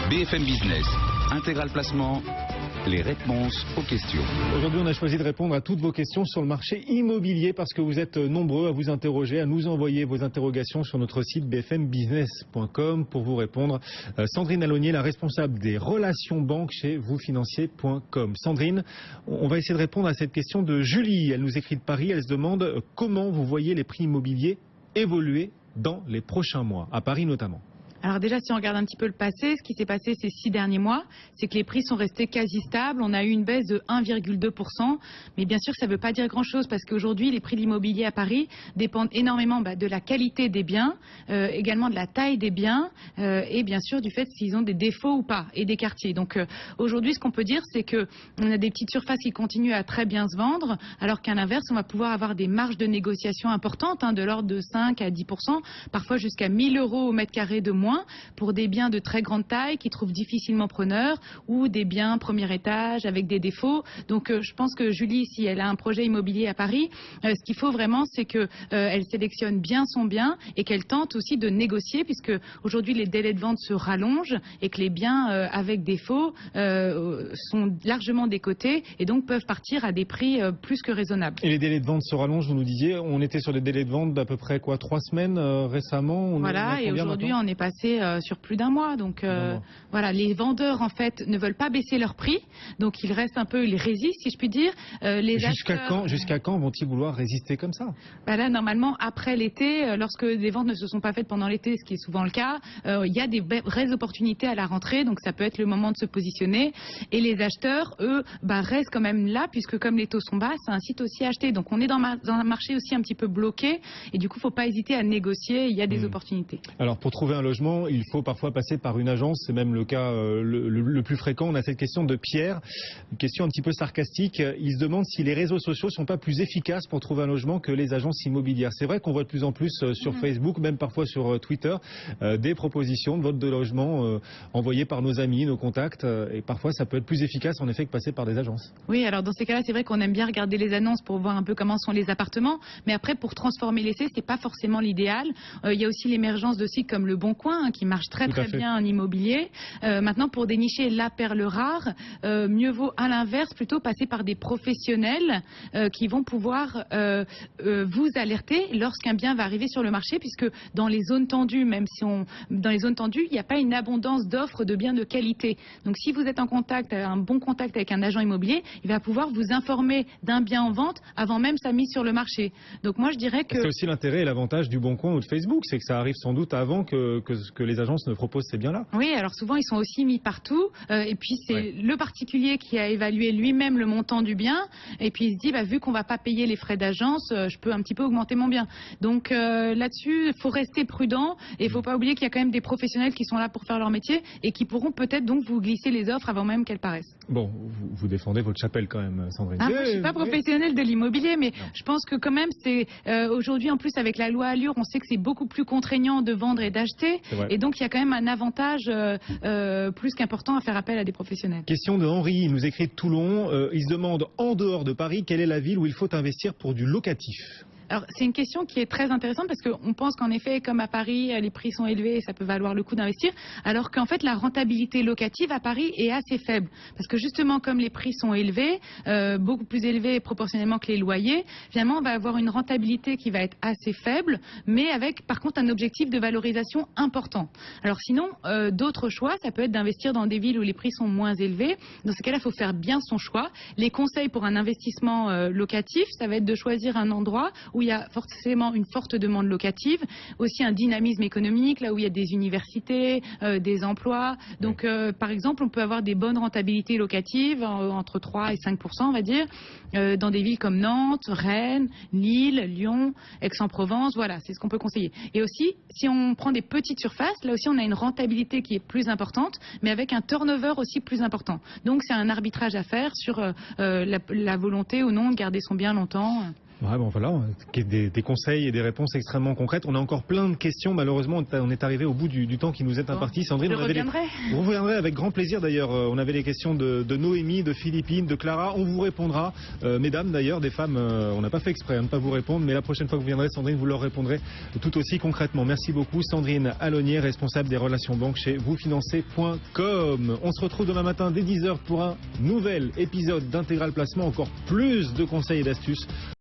BFM Business, Intégral Placement, les réponses aux questions. Aujourd'hui, on a choisi de répondre à toutes vos questions sur le marché immobilier parce que vous êtes nombreux à vous interroger, à nous envoyer vos interrogations sur notre site bfmbusiness.com pour vous répondre. Sandrine Alonier, la responsable des relations banques chez vousfinancier.com. Sandrine, on va essayer de répondre à cette question de Julie. Elle nous écrit de Paris, elle se demande comment vous voyez les prix immobiliers évoluer dans les prochains mois, à Paris notamment. Alors déjà, si on regarde un petit peu le passé, ce qui s'est passé ces 6 derniers mois, c'est que les prix sont restés quasi stables. On a eu une baisse de 1,2%. Mais bien sûr, ça ne veut pas dire grand-chose parce qu'aujourd'hui, les prix de l'immobilier à Paris dépendent énormément de la qualité des biens, également de la taille des biens et bien sûr du fait s'ils ont des défauts ou pas et des quartiers. Donc aujourd'hui, ce qu'on peut dire, c'est qu'on a des petites surfaces qui continuent à très bien se vendre, alors qu'à l'inverse, on va pouvoir avoir des marges de négociation importantes, de l'ordre de 5 à 10%, parfois jusqu'à 1 000 € au mètre carré de moins, pour des biens de très grande taille qui trouvent difficilement preneurs ou des biens premier étage avec des défauts. Donc je pense que Julie, si elle a un projet immobilier à Paris, ce qu'il faut vraiment, c'est qu'elle sélectionne bien son bien et qu'elle tente aussi de négocier, puisque aujourd'hui les délais de vente se rallongent et que les biens avec défaut sont largement décotés et donc peuvent partir à des prix plus que raisonnables. Et les délais de vente se rallongent, vous nous disiez, on était sur des délais de vente d'à peu près 3 semaines récemment. Voilà, et aujourd'hui on est passé sur plus d'1 mois. Donc voilà, les vendeurs en fait ne veulent pas baisser leur prix, donc ils restent un peu, ils résistent, si je puis dire. Jusqu'à quand vont-ils vouloir résister comme ça? Là, normalement, après l'été, lorsque des ventes ne se sont pas faites pendant l'été, ce qui est souvent le cas, il y a des vraies opportunités à la rentrée, donc ça peut être le moment de se positionner. Et les acheteurs, eux, restent quand même là, puisque comme les taux sont bas, ça incite aussi à acheter. Donc on est dans un marché aussi un petit peu bloqué, et du coup, il ne faut pas hésiter à négocier, il y a des opportunités. Alors pour trouver un logement, il faut parfois passer par une agence, c'est même le cas le plus fréquent. On a cette question de Pierre, une question un petit peu sarcastique. Il se demande si les réseaux sociaux ne sont pas plus efficaces pour trouver un logement que les agences immobilières. C'est vrai qu'on voit de plus en plus sur Facebook, même parfois sur Twitter, des propositions de vente de logement envoyées par nos amis, nos contacts, et parfois ça peut être plus efficace en effet que passer par des agences. Oui, alors dans ces cas-là, c'est vrai qu'on aime bien regarder les annonces pour voir un peu comment sont les appartements, mais après pour transformer l'essai, c'est pas forcément l'idéal. Il y a aussi l'émergence de sites comme Le Bon Coin qui marche très bien en immobilier. Maintenant, pour dénicher la perle rare, mieux vaut à l'inverse plutôt passer par des professionnels qui vont pouvoir vous alerter lorsqu'un bien va arriver sur le marché, puisque dans les zones tendues, dans les zones tendues, il n'y a pas une abondance d'offres de biens de qualité. Donc si vous êtes en contact, un bon contact avec un agent immobilier, il va pouvoir vous informer d'un bien en vente avant même sa mise sur le marché. Donc moi je dirais que... C'est aussi l'intérêt et l'avantage du Bon Coin ou de Facebook, c'est que ça arrive sans doute avant que les agences ne proposent ces biens-là. Oui, alors souvent ils sont aussi mis partout et puis c'est le particulier qui a évalué lui-même le montant du bien et puis il se dit vu qu'on va pas payer les frais d'agence, je peux un petit peu augmenter mon bien. Donc là-dessus, il faut rester prudent et il faut pas oublier qu'il y a quand même des professionnels qui sont là pour faire leur métier et qui pourront peut-être donc vous glisser les offres avant même qu'elles paraissent. Bon, vous défendez votre chapelle quand même, Sandrine. Moi, je suis pas professionnelle de l'immobilier, mais je pense que quand même c'est aujourd'hui en plus avec la loi Allure, on sait que c'est beaucoup plus contraignant de vendre et d'acheter et donc il y a quand même un avantage plus qu'important à faire appel à des professionnels. Question de Henri, il nous écrit de Toulon, il se demande en dehors de Paris, quelle est la ville où il faut investir pour du locatif? Alors c'est une question qui est très intéressante parce qu'on pense qu'en effet, comme à Paris, les prix sont élevés et ça peut valoir le coup d'investir, alors qu'en fait la rentabilité locative à Paris est assez faible. Parce que justement comme les prix sont élevés, beaucoup plus élevés proportionnellement que les loyers, finalement on va avoir une rentabilité qui va être assez faible, mais avec par contre un objectif de valorisation important. Alors sinon, d'autres choix, ça peut être d'investir dans des villes où les prix sont moins élevés. Dans ce cas-là, il faut faire bien son choix. Les conseils pour un investissement locatif, ça va être de choisir un endroit où il y a forcément une forte demande locative, aussi un dynamisme économique, là où il y a des universités, des emplois. Donc, par exemple, on peut avoir des bonnes rentabilités locatives, entre 3 et 5%, on va dire, dans des villes comme Nantes, Rennes, Lille, Lyon, Aix-en-Provence. Voilà, c'est ce qu'on peut conseiller. Et aussi, si on prend des petites surfaces, là aussi, on a une rentabilité qui est plus importante, mais avec un turnover aussi plus important. Donc, c'est un arbitrage à faire sur la volonté ou non de garder son bien longtemps. Ouais, bon, voilà, des conseils et des réponses extrêmement concrètes. On a encore plein de questions. Malheureusement, on est arrivé au bout du temps qui nous est imparti. Sandrine, vous reviendrez avec grand plaisir. D'ailleurs, on avait les questions de Noémie, de Philippine, de Clara. On vous répondra. Mesdames, d'ailleurs, des femmes, on n'a pas fait exprès de ne pas vous répondre, mais la prochaine fois que vous viendrez, Sandrine, vous leur répondrez tout aussi concrètement. Merci beaucoup, Sandrine Alonier, responsable des relations banques chez vousfinancer.com. On se retrouve demain matin dès 10h pour un nouvel épisode d'Intégral Placement. Encore plus de conseils et d'astuces